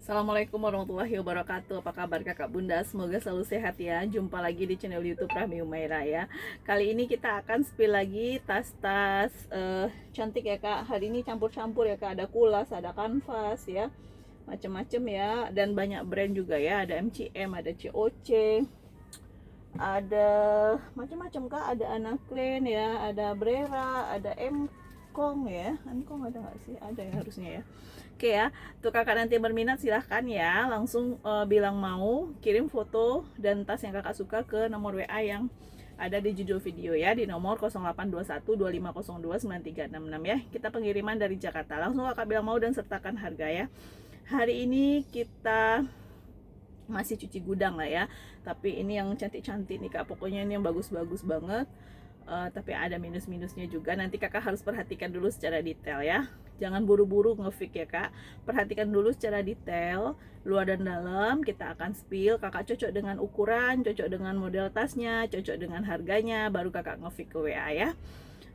Assalamualaikum warahmatullahi wabarakatuh. Apa kabar kakak bunda? Semoga selalu sehat ya. Jumpa lagi di channel YouTube Rahmi Umaira ya. Kali ini kita akan spill lagi tas-tas cantik ya kak. Hari ini campur-campur ya kak. Ada kulas, ada kanvas ya, macem-macem ya. Dan banyak brand juga ya. Ada MCM, ada COC, ada macam-macam kak. Ada Anaclean ya, ada Brera, ada Mkong ya. Mkong ada nggak sih? Ada ya harusnya ya. Oke ya, untuk kakak nanti berminat silahkan ya langsung bilang mau, kirim foto dan tas yang kakak suka ke nomor WA yang ada di judul video ya, di nomor 082125029366 ya. Kita pengiriman dari Jakarta. Langsung kakak bilang mau dan sertakan harga ya. Hari ini kita masih cuci gudang lah ya, tapi ini yang cantik-cantik nih kak, pokoknya ini yang bagus-bagus banget. Tapi ada minus-minusnya juga. Nanti kakak harus perhatikan dulu secara detail ya. Jangan buru-buru ngefix ya kak. Perhatikan dulu secara detail, luar dan dalam. Kita akan spill. Kakak cocok dengan ukuran, cocok dengan model tasnya, cocok dengan harganya, baru kakak ngefix ke WA ya.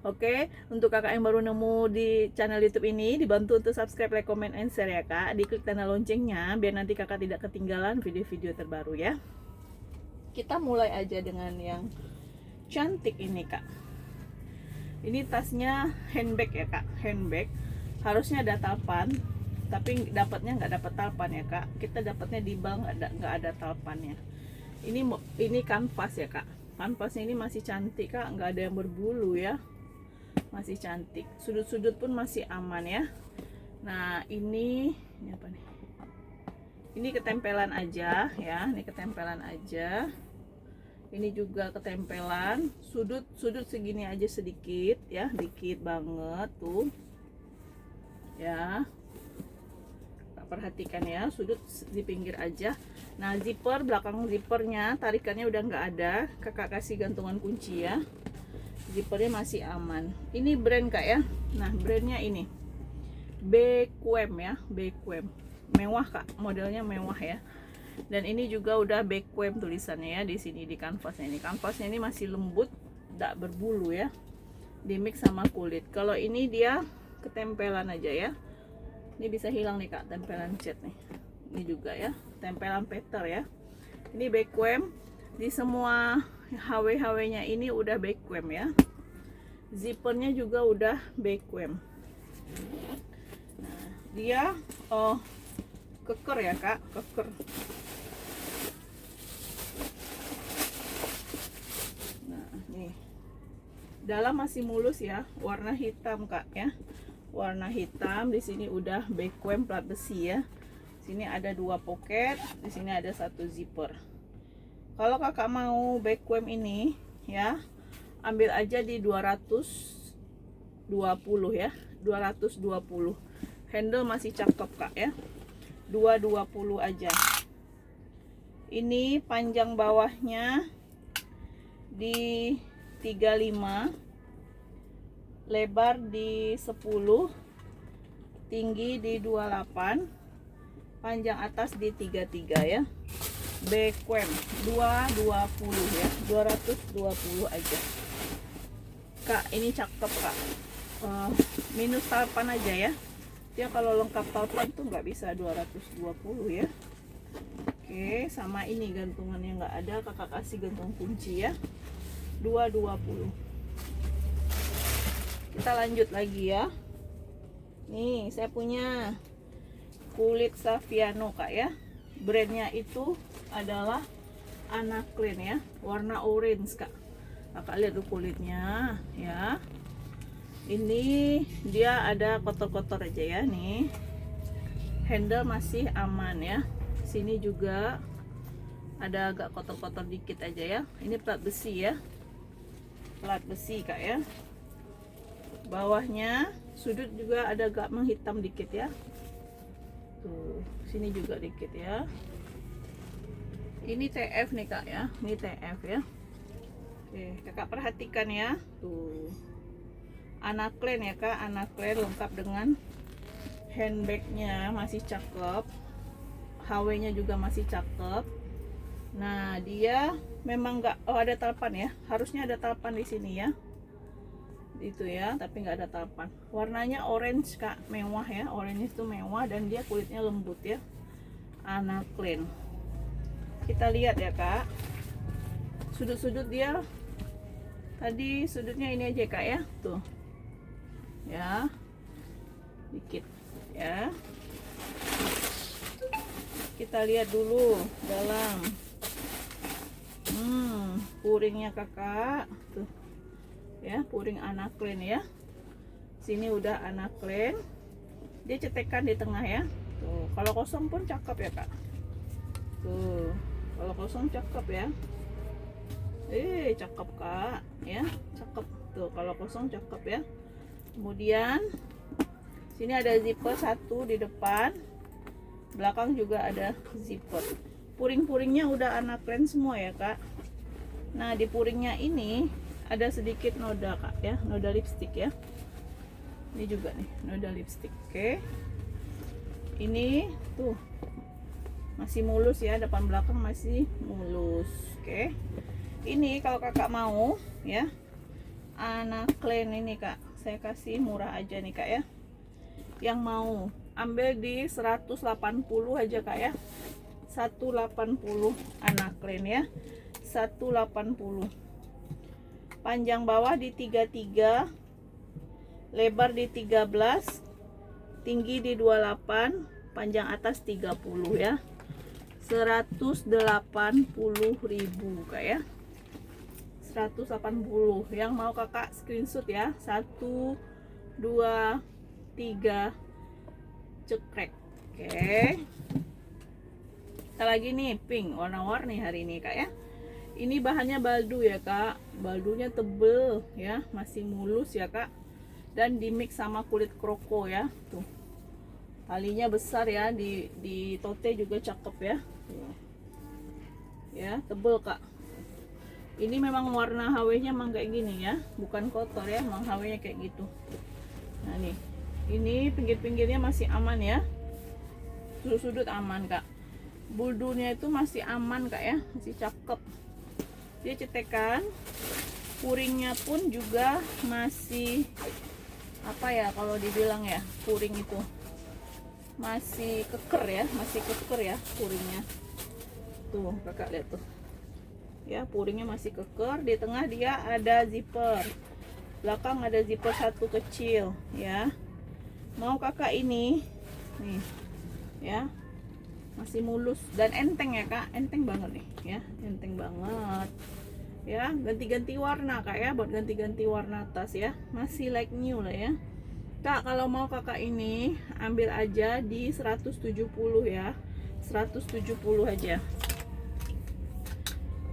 Oke, untuk kakak yang baru nemu di channel YouTube ini, dibantu untuk subscribe, like, comment, and share ya kak. Diklik tanda loncengnya biar nanti kakak tidak ketinggalan video-video terbaru ya. Kita mulai aja dengan yang cantik ini kak. Ini tasnya handbag ya kak, handbag. Harusnya ada talpan, tapi dapatnya nggak dapat talpan ya kak. Kita dapatnya di bank, nggak ada talpannya. Ini kanvas ya kak. Kanvasnya ini masih cantik kak, nggak ada yang berbulu ya, masih cantik. Sudut-sudut pun masih aman ya. Nah ini apa nih? Ini ketempelan aja ya, ini ketempelan aja. Ini juga ketempelan, sudut segini aja sedikit ya, dikit banget tuh ya. Perhatikan ya, sudut di pinggir aja. Nah zipper, belakang zippernya tarikannya udah nggak ada, kakak kasih gantungan kunci ya. Zippernya masih aman. Ini brand kak ya. Nah brandnya ini Bequem ya, Bequem, mewah kak, modelnya mewah ya. Dan ini juga udah Bequem tulisannya ya di sini di kanvasnya ini. Kanvasnya ini masih lembut, tidak berbulu ya. Di mix sama kulit. Kalau ini dia ketempelan aja ya. Ini bisa hilang nih kak, tempelan cat nih. Ini juga ya, tempelan peter ya. Ini Bequem. Di semua HW-HW-nya ini udah Bequem ya. Zippernya juga udah Bequem. Nah, dia keker ya kak, keker. Dalam masih mulus ya, warna hitam kak ya, warna hitam. Di sini udah Bequem plat besi ya. Sini ada 2 pocket, di sini ada 1 zipper. Kalau kakak mau Bequem ini ya, ambil aja di 220 ya, 220. Handle masih cakep kak ya, 220 aja. Ini panjang bawahnya di 35, lebar di 10, tinggi di 28, panjang atas di 33 ya. Bequem 220 ya, 220 aja kak. Ini cakep kak. Minus talpan aja ya. Dia kalau lengkap talpan tuh nggak bisa 220 ya. Oke, sama ini gantungannya nggak ada, kakak kasih gantung kunci ya, 220. Kita lanjut lagi ya. Nih saya punya kulit Saviano kak ya. Brandnya itu adalah Anaclean ya, warna orange kak. Kakak lihat tuh kulitnya ya. Ini dia ada kotor-kotor aja ya nih. Handle masih aman ya. Sini juga ada agak kotor-kotor dikit aja ya. Ini plat besi ya, plat besi kak ya. Bawahnya sudut juga ada agak menghitam dikit ya. Tuh, sini juga dikit ya. Ini TF nih kak ya, ini TF ya. Oke, kakak perhatikan ya. Tuh, Anaclean ya kak, Anaclean lengkap dengan handbagnya masih cakep, HW-nya juga masih cakep. Nah dia memang nggak, ada talpan ya, harusnya ada talpan di sini ya, itu ya, tapi nggak ada talpan. Warnanya orange kak, mewah ya, orange itu mewah dan dia kulitnya lembut ya. Anaclean. Kita lihat ya Kak, sudut-sudut dia tadi, sudutnya ini aja Kak ya, tuh ya, dikit ya. Kita lihat dulu dalam puringnya Kakak tuh ya, puring Anaclean ya. Sini udah Anaclean, dia cetekan di tengah ya. Tuh, kalau kosong pun cakep ya Kak. Tuh, kalau kosong cakep ya. Cakep Kak ya, cakep tuh kalau kosong cakep ya. Kemudian sini ada zipper satu di depan, belakang juga ada zipper. Puring-puringnya udah Anaclean semua ya Kak. Nah di puringnya ini ada sedikit noda Kak ya, noda lipstick ya. Ini juga nih noda lipstick. Oke, ini tuh masih mulus ya, depan belakang masih mulus. Oke, ini kalau Kakak mau ya, Anaclean ini Kak, saya kasih murah aja nih Kak ya. Yang mau ambil di 180 aja Kak ya, 180 Anaclean ya, 180. Panjang bawah di 33, lebar di 13, tinggi di 28, panjang atas 30 ya. 180.000 Kak ya, 180. Yang mau Kakak screenshot ya, 1 2 3 cekrek. Oke, kita lagi nih pink warna-warni hari ini Kak ya. Ini bahannya baldu ya Kak, baldunya tebel ya, masih mulus ya Kak, dan di mix sama kulit kroko ya. Tuh, talinya besar ya, di tote juga cakep ya. Tuh. Ya, tebel Kak. Ini memang warna HW-nya memang kayak gini ya, bukan kotor ya, memang HW-nya kayak gitu. Nah nih, ini pinggir-pinggirnya masih aman ya, sudut-sudut aman Kak. Buldunya itu masih aman Kak ya, masih cakep. Dia cetekan, puringnya pun juga masih apa ya kalau dibilang ya, puring itu masih keker ya, masih keker ya puringnya. Tuh Kakak lihat tuh ya, puringnya masih keker. Di tengah dia ada zipper, belakang ada zipper satu kecil ya. Mau Kakak ini nih ya, masih mulus dan enteng ya Kak, enteng banget nih ya, enteng banget ya. Ganti-ganti warna Kak ya, buat ganti-ganti warna tas ya, masih like new lah ya Kak. Kalau mau Kakak ini ambil aja di 170 ya, 170 aja.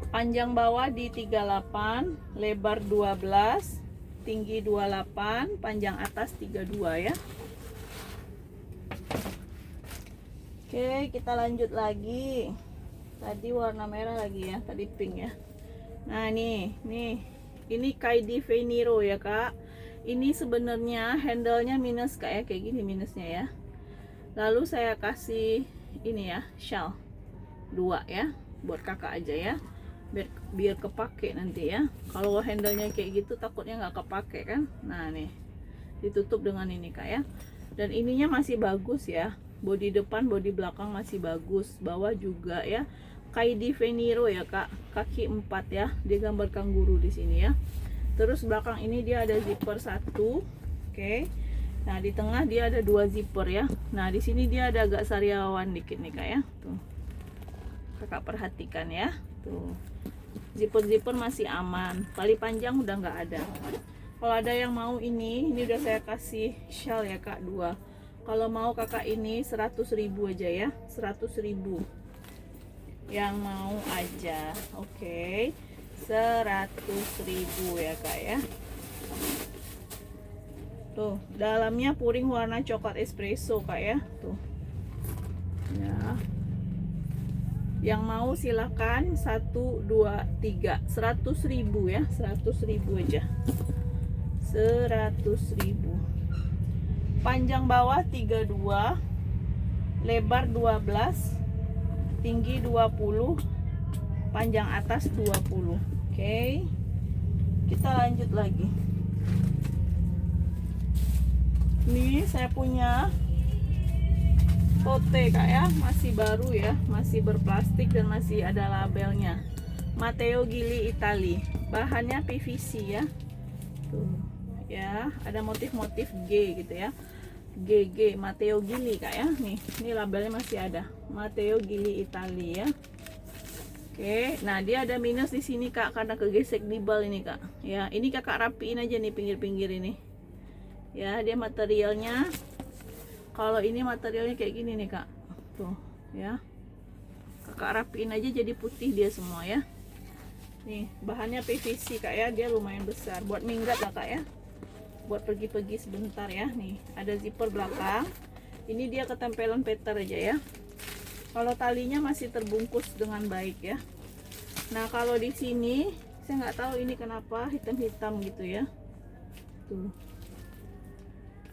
Panjang bawah di 38, lebar 12, tinggi 28, panjang atas 32 ya. Oke, kita lanjut lagi. Tadi warna merah lagi ya, tadi pink ya. Nah nih ini Kylie Veniro ya Kak. Ini sebenarnya handle-nya minus kayak gini minusnya ya. Lalu saya kasih ini ya, shawl 2 ya, buat Kakak aja ya, biar kepake nanti ya. Kalau handle-nya kayak gitu takutnya nggak kepake kan. Nah nih, ditutup dengan ini Kak ya. Dan ininya masih bagus ya, bodi depan bodi belakang masih bagus, bawah juga ya. Kylie Veniro ya Kak, kaki 4 ya, dia gambar kanguru di sini ya. Terus belakang ini dia ada zipper 1. Oke. Nah, di tengah dia ada 2 zipper ya. Nah, di sini dia ada agak sariawan dikit nih Kak ya. Tuh. Kakak perhatikan ya. Tuh. Zipper-zipper masih aman. Tali panjang udah nggak ada. Kalau ada yang mau ini udah saya kasih shawl ya Kak 2. Kalau mau Kakak ini 100.000 aja ya, 100.000. Yang mau aja. Oke. 100.000 ya Kak ya. Tuh, dalamnya puring warna coklat espresso Kak ya. Tuh. Ya. Yang mau silakan 1 2 3, 100.000 ya, 100.000 aja. 100.000. Panjang bawah 32, lebar 12, tinggi 20, panjang atas 20. Oke. Kita lanjut lagi. Ini saya punya tote kak ya, masih baru ya, masih berplastik dan masih ada labelnya. Matteo Gili Itali, bahannya PVC ya. Tuh ya, ada motif-motif G gitu ya. GG Matteo Gili kak ya. Nih, ini labelnya masih ada. Matteo Gili Itali ya. Oke, nah dia ada minus di sini kak karena kegesek di bal ini kak. Ya, ini kakak rapiin aja nih pinggir-pinggir ini. Ya, dia materialnya. Kalau ini materialnya kayak gini nih kak. Tuh, ya. Kakak rapiin aja jadi putih dia semua ya. Nih, bahannya PVC kak ya, dia lumayan besar. Buat minggat lah kak ya. Buat pergi-pergi sebentar ya. Nih, ada zipper belakang. Ini dia ketempelan peter aja ya. Kalau talinya masih terbungkus dengan baik ya. Nah kalau di sini saya nggak tahu ini kenapa hitam-hitam gitu ya. Tuh.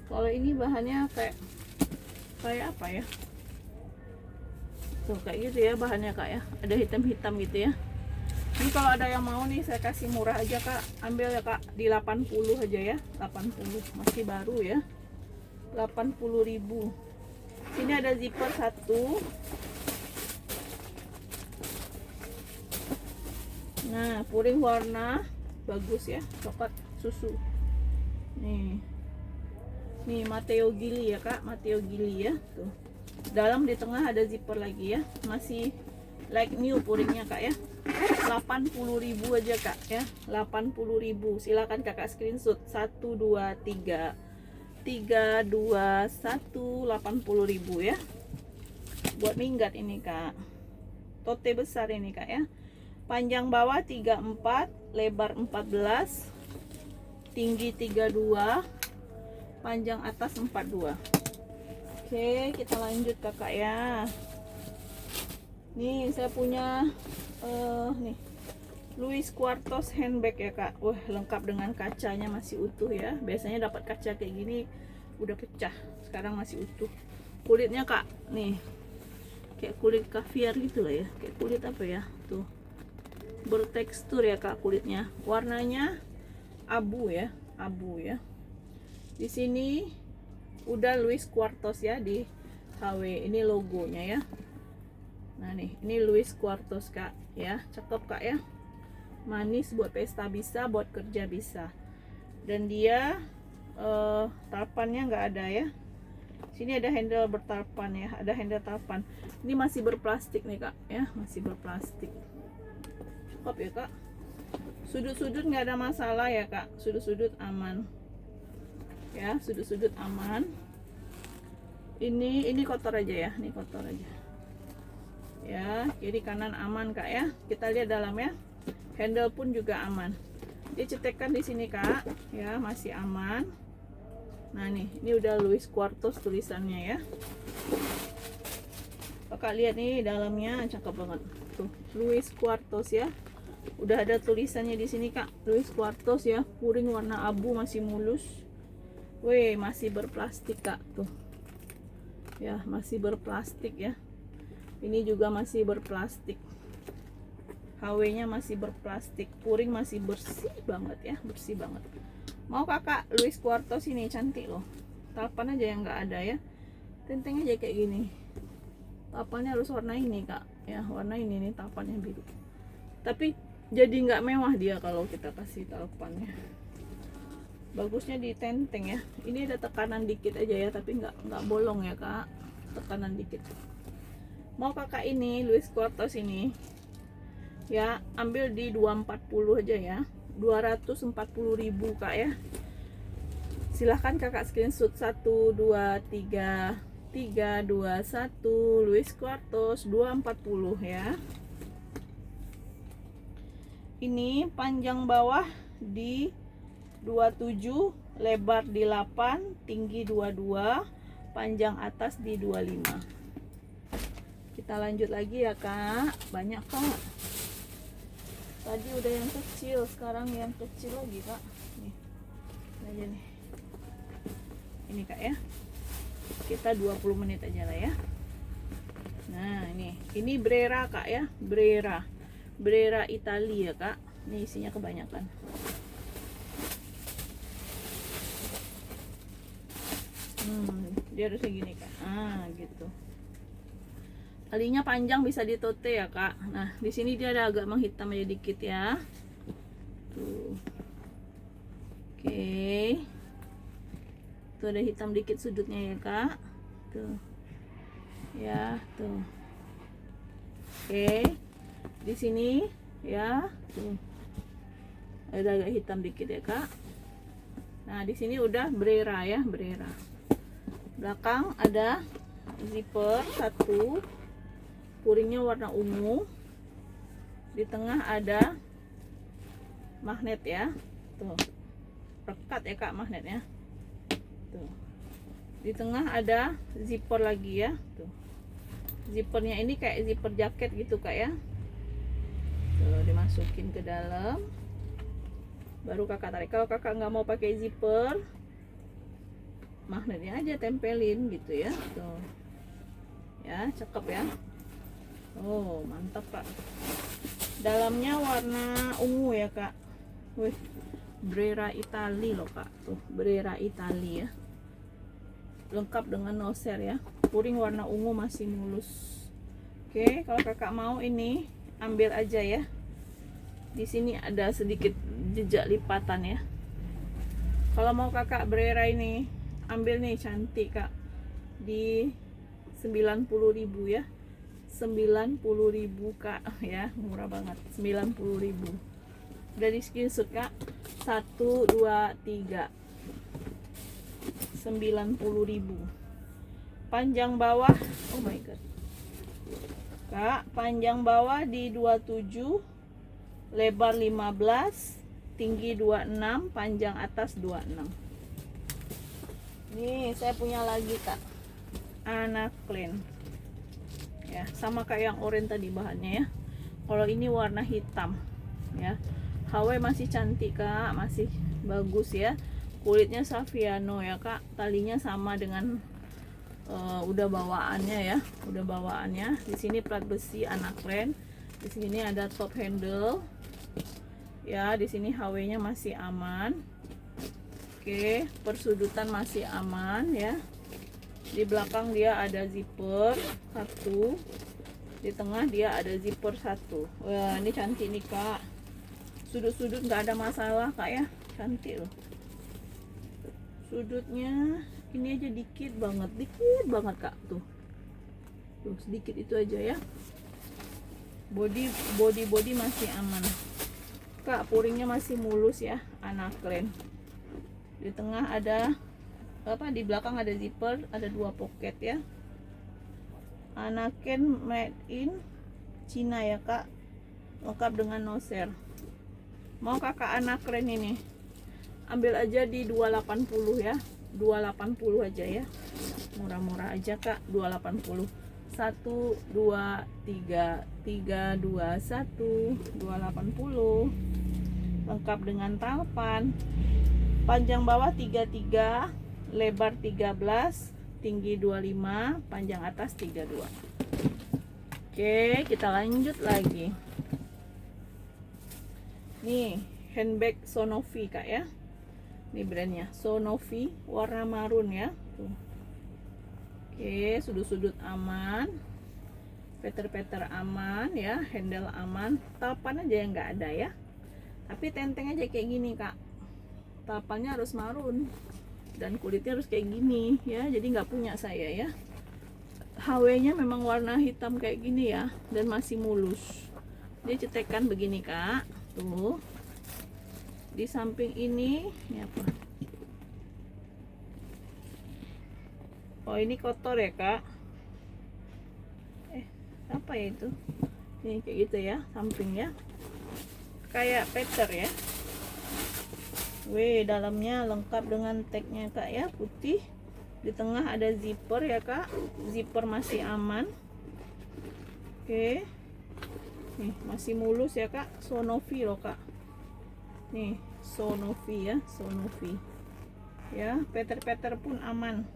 Kalau ini bahannya kayak apa ya? Tuh kayak gitu ya bahannya kak ya. Ada hitam-hitam gitu ya. Ini kalau ada yang mau nih saya kasih murah aja kak. Ambil ya kak di 80 aja ya. 80 masih baru ya. 80.000. Sini ada zipper satu. Nah, puring warna bagus ya, coklat susu. Nih. Nih Matteo Gili ya, Kak. Matteo Gili ya, tuh. Dalam di tengah ada zipper lagi ya. Masih like new puringnya, Kak ya. 80.000 aja, Kak ya. 80.000. Silakan Kakak screenshot 1 2 3 3 2 1 80.000 ya. Buat minggat ini, Kak. Tote besar ini, Kak ya. Panjang bawah 34, lebar 14, tinggi 32, panjang atas 42. Oke, kita lanjut kakak ya. Nih saya punya nih Louis Quartos handbag ya kak. Wah lengkap dengan kacanya masih utuh ya. Biasanya dapat kaca kayak gini udah pecah, sekarang masih utuh. Kulitnya kak, nih kayak kulit kaviar gitu lah ya. Kayak kulit apa ya tuh. Bertekstur ya kak kulitnya, warnanya abu ya, abu ya. Di sini udah Louis Quartos ya di HW, ini logonya ya. Nah nih, ini Louis Quartos kak ya, cakep kak ya. Manis, buat pesta bisa, buat kerja bisa. Dan dia tarpannya nggak ada ya. Sini ada handle bertarpan ya, ada handle tarpan. Ini masih berplastik nih kak ya, masih berplastik. Cakep ya kak. Sudut-sudut nggak ada masalah ya kak, sudut-sudut aman ya, sudut-sudut aman. Ini kotor aja ya, ini kotor aja ya. Kiri kanan aman kak ya. Kita lihat dalam ya, handle pun juga aman. Dia cetekan di sini kak ya, masih aman. Nah nih, ini udah Louis Quartos tulisannya ya. Kakak lihat nih dalamnya cakep banget tuh, Louis Quartos ya. Udah ada tulisannya di sini kak, Louis Quartos ya. Puring warna abu masih mulus. Weh, masih berplastik kak tuh. Ya, masih berplastik ya. Ini juga masih berplastik. HW-nya masih berplastik. Puring masih bersih banget ya, bersih banget. Mau kakak Louis Quartos ini cantik loh. Tapan aja yang nggak ada ya. Tenteng aja kayak gini. Tapannya harus warna ini kak. Ya, warna ini nih tapannya biru. Tapi jadi nggak mewah dia kalau kita kasih talpannya. Bagusnya di tenteng ya. Ini ada tekanan dikit aja ya, tapi nggak bolong ya kak. Tekanan dikit. Mau kakak ini Louis Quartos ini ya, ambil di 240 aja ya. 240.000 kak ya. Silahkan kakak screenshot 1 2 3 3 2 1 Louis Quartos 240 ya. Ini panjang bawah di 27, lebar di 8, tinggi 22, panjang atas di 25. Kita lanjut lagi ya kak. Banyak kak. Tadi udah yang kecil, sekarang yang kecil lagi kak. Nih, ini aja nih. Ini kak ya. Kita 20 menit aja lah ya. Nah ini Brera kak ya, Brera Italia kak. Ini isinya kebanyakan. Dia harusnya gini kak. Gitu. Talinya panjang bisa ditote ya kak. Nah di sini dia ada agak menghitam aja dikit ya. Tuh. Oke. Tuh ada hitam dikit sudutnya ya kak. Tuh. Ya, tuh. Oke. Di sini ya, tuh. Ada agak hitam dikit ya kak. Nah di sini udah brera ya, brera. Belakang ada zipper satu, puringnya warna ungu. Di tengah ada magnet ya, tuh. Rekat ya kak magnetnya. Tuh. Di tengah ada zipper lagi ya, tuh. Zippernya ini kayak zipper jaket gitu kak ya. Tuh, dimasukin ke dalam. Baru kakak tarik. Kalau kakak nggak mau pakai zipper, magnetnya aja tempelin gitu ya. Tuh. Ya, cakep ya. Oh, mantap kak. Dalamnya warna ungu ya kak. Wih, Brera Italia loh kak. Tuh, Brera Italia ya. Lengkap dengan noser ya. Puring warna ungu masih mulus. Oke, kalau kakak mau ini ambil aja ya. Di sini ada sedikit jejak lipatan ya. Kalau mau kakak Brera ini ambil nih, cantik kak, di 90.000 ya. 90.000 kak ya, murah banget. 90.000 udah di screenshot kak. 1 2 3 90.000. Panjang bawah, oh my god kak, panjang bawah di 27, lebar 15, tinggi 26, panjang atas 26. Nih saya punya lagi kak, Anaclean ya, sama kayak yang oranye tadi bahannya ya. Kalau ini warna hitam ya. HW masih cantik kak, masih bagus ya. Kulitnya Saviano ya kak, talinya sama dengan udah bawaannya ya, udah bawaannya. Di sini plat besi Anaclean. Di sini ada top handle ya. Di sini HW-nya masih aman. Oke, persudutan masih aman ya. Di belakang dia ada zipper satu, di tengah dia ada zipper satu. Wah ini cantik nih kak, sudut-sudut nggak ada masalah kak ya, cantik loh. Sudutnya ini aja dikit banget kak, tuh sedikit itu aja ya. Body masih aman kak, puringnya masih mulus ya, Anaclean. Di tengah ada apa, di belakang ada zipper, ada 2 pocket ya. Anaclean made in Cina ya kak, lengkap dengan noser. Mau kakak Anaclean ini ambil aja di 280 ya, 280 aja ya, murah-murah aja kak. 280. 1 2 3 3 2 1 280, lengkap dengan talpan. Panjang bawah 33, lebar 13, tinggi 25, panjang atas 32. Oke, kita lanjut lagi. Nih, handbag Sonovi kak ya. Ini brandnya Sonovi, warna marun ya. Tuh. Oke, sudut-sudut aman, peter-peter aman ya, handle aman, talpan aja yang nggak ada ya. Tapi tenteng aja kayak gini kak. Talpannya harus marun dan kulitnya harus kayak gini ya, jadi nggak punya saya ya. HW-nya memang warna hitam kayak gini ya, dan masih mulus. Dia cetekan begini kak, tuh. Di samping ini apa? Oh ini kotor ya kak. Apa ya itu? Ini kayak gitu ya, sampingnya kayak peter ya. Wih, dalamnya lengkap dengan tagnya kak ya, putih. Di tengah ada zipper ya kak, zipper masih aman. Oke, nih masih mulus ya kak, Sonovi loh kak. Nih Sonovi ya, Sonovi ya, peter-peter pun aman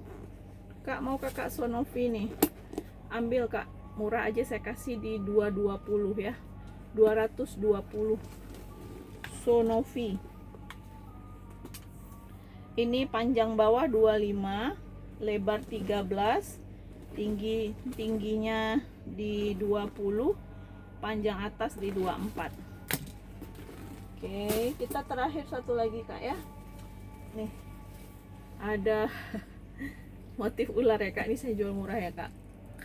kak. Mau kakak Sonovi nih, ambil kak, murah aja saya kasih di 220 ya, 220 Sonovi. Ini panjang bawah 25, lebar 13, tingginya di 20, panjang atas di 24. Oke, kita terakhir satu lagi Kak ya. Nih, ada motif ular ya Kak. Ini saya jual murah ya Kak,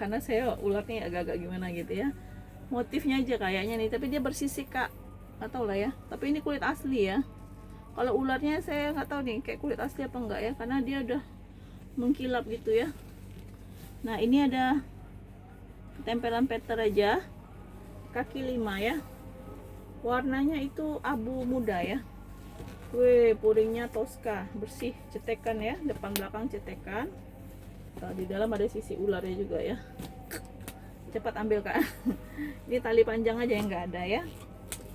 karena saya ularnya agak-agak gimana gitu ya. Motifnya aja kayaknya nih, tapi dia bersisik Kak, nggak tahu lah ya. Tapi ini kulit asli ya. Kalau ularnya saya nggak tahu nih kayak kulit asli apa enggak ya, karena dia udah mengkilap gitu ya. Nah ini ada tempelan peter aja, kaki 5 ya. Warnanya itu abu muda ya. Wih, puringnya Tosca, bersih, cetekan ya, depan belakang cetekan. Di dalam ada sisi ularnya juga ya. Cepat ambil Kak. Ini tali panjang aja yang nggak ada ya.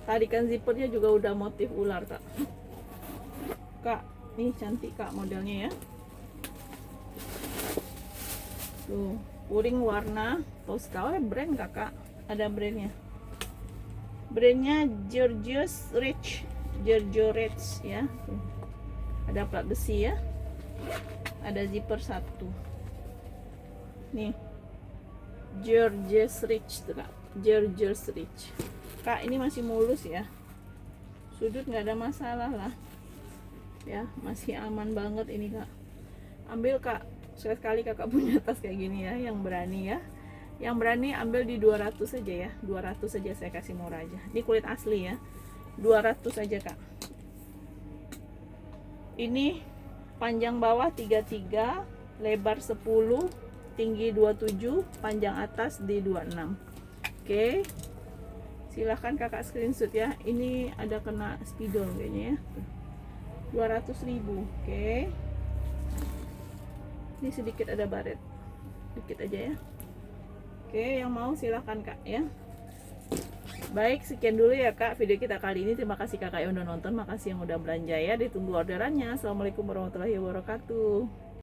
Tarikan zippernya juga udah motif ular Kak. Kak, nih cantik Kak modelnya ya. Tuh, puring warna Tosca. Oh, brand Kakak, ada brandnya. Brandnya Georgios Rich, Giorgio Rich ya. Tuh. Ada plat besi ya. Ada zipper 1. Nih, Georgios Rich tuh Kak, Georgios Rich. Kak, ini masih mulus ya. Sudut nggak ada masalah lah. Ya, masih aman banget ini Kak. Ambil Kak, sekali Kakak punya tas kayak gini ya, yang berani ya. Yang berani ambil di 200 saja ya. 200 saja saya kasih murah aja. Ini kulit asli ya. 200 saja Kak. Ini panjang bawah 33, lebar 10, tinggi 27, panjang atas di 26. Oke. Silahkan Kakak screenshot ya. Ini ada kena spidol kayaknya ya. 200.000. Oke. Ini sedikit ada baret. Dikit aja ya. Oke, yang mau silahkan Kak ya. Baik, sekian dulu ya Kak video kita kali ini. Terima kasih Kakak yang udah nonton. Makasih yang udah belanja ya. Ditunggu orderannya. Assalamualaikum warahmatullahi wabarakatuh.